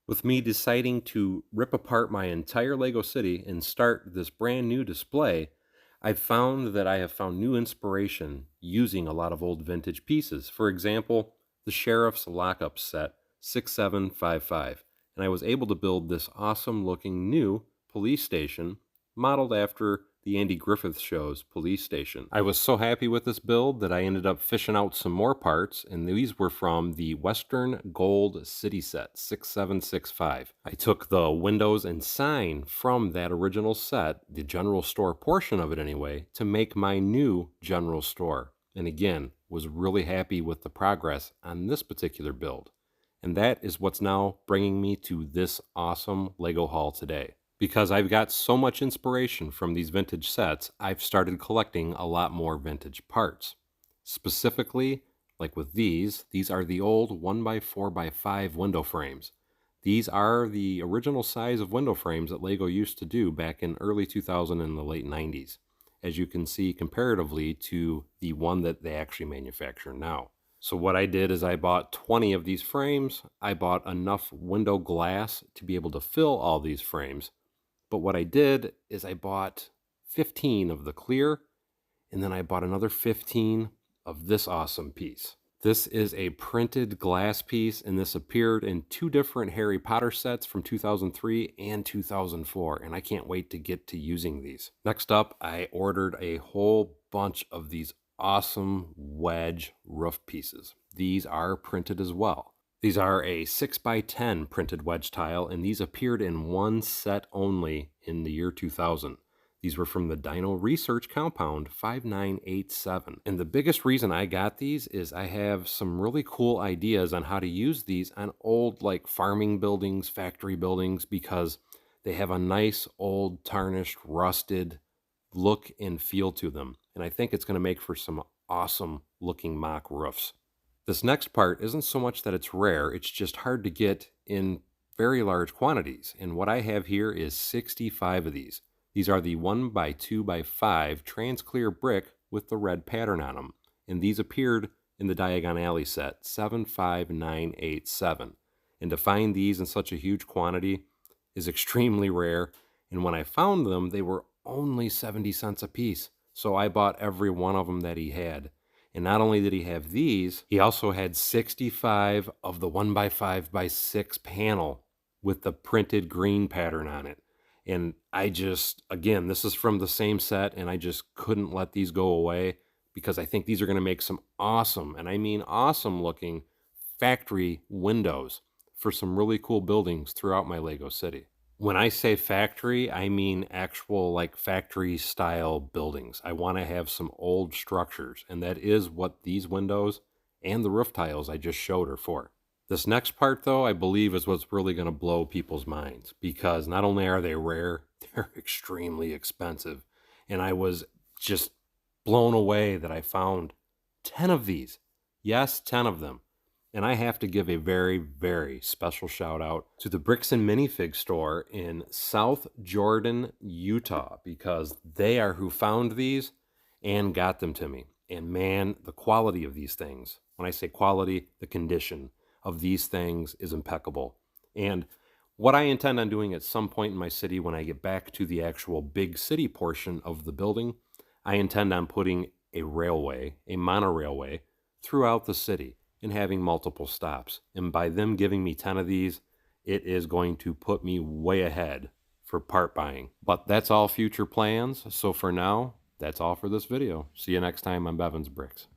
With me deciding to rip apart my entire Lego city and start this brand new display, I've found that I have found new inspiration using a lot of old vintage pieces. For example, the Sheriff's Lockup Set 6755. And I was able to build this awesome looking new police station modeled after the Andy Griffith Show's police station. I was so happy with this build that I ended up fishing out some more parts, and these were from the Western Gold City Set 6765. I took the windows and sign from that original set, the general store portion of it anyway, to make my new general store. And again, was really happy with the progress on this particular build. And that is what's now bringing me to this awesome Lego haul today. Because I've got so much inspiration from these vintage sets, I've started collecting a lot more vintage parts. Specifically, like with these are the old 1x4x5 window frames. These are the original size of window frames that Lego used to do back in early 2000 and the late 90s, as you can see comparatively to the one that they actually manufacture now. So what I did is I bought 20 of these frames. I bought enough window glass to be able to fill all these frames. But what I did is I bought 15 of the clear, and then I bought another 15 of this awesome piece. This is a printed glass piece, and this appeared in two different Harry Potter sets from 2003 and 2004, and I can't wait to get to using these. Next up, I ordered a whole bunch of these awesome wedge roof pieces. These are printed as well. These are a 6x10 printed wedge tile, and these appeared in one set only in the year 2000. These were from the Dino Research Compound 5987. And the biggest reason I got these is I have some really cool ideas on how to use these on old like farming buildings, factory buildings, because they have a nice old tarnished, rusted look and feel to them. And I think it's going to make for some awesome looking mock roofs. This next part isn't so much that it's rare, it's just hard to get in very large quantities. And what I have here is 65 of these. These are the 1x2x5 trans-clear brick with the red pattern on them. And these appeared in the Diagon Alley set 75987. And to find these in such a huge quantity is extremely rare. And when I found them, they were only 70 cents a piece. So I bought every one of them that he had. And not only did he have these, he also had 65 of the 1x5x6 panel with the printed green pattern on it. And I just, again, this is from the same set, and I just couldn't let these go away because I think these are going to make some awesome, and I mean awesome looking factory windows for some really cool buildings throughout my Lego city. When I say factory, I mean actual like factory style buildings. I want to have some old structures, and that is what these windows and the roof tiles I just showed are for. This next part though, I believe is what's really going to blow people's minds, because not only are they rare, they're extremely expensive. And I was just blown away that I found 10 of these. Yes, 10 of them. And I have to give a very, very special shout out to the Bricks and Minifig store in South Jordan, Utah, because they are who found these and got them to me. And man, the quality of these things, when I say quality, the condition of these things is impeccable. And what I intend on doing at some point in my city when I get back to the actual big city portion of the building, I intend on putting a railway, a monorailway, throughout the city and having multiple stops. And by them giving me 10 of these, it is going to put me way ahead for part buying. But that's all future plans. So for now, that's all for this video. See you next time on Bevins Bricks.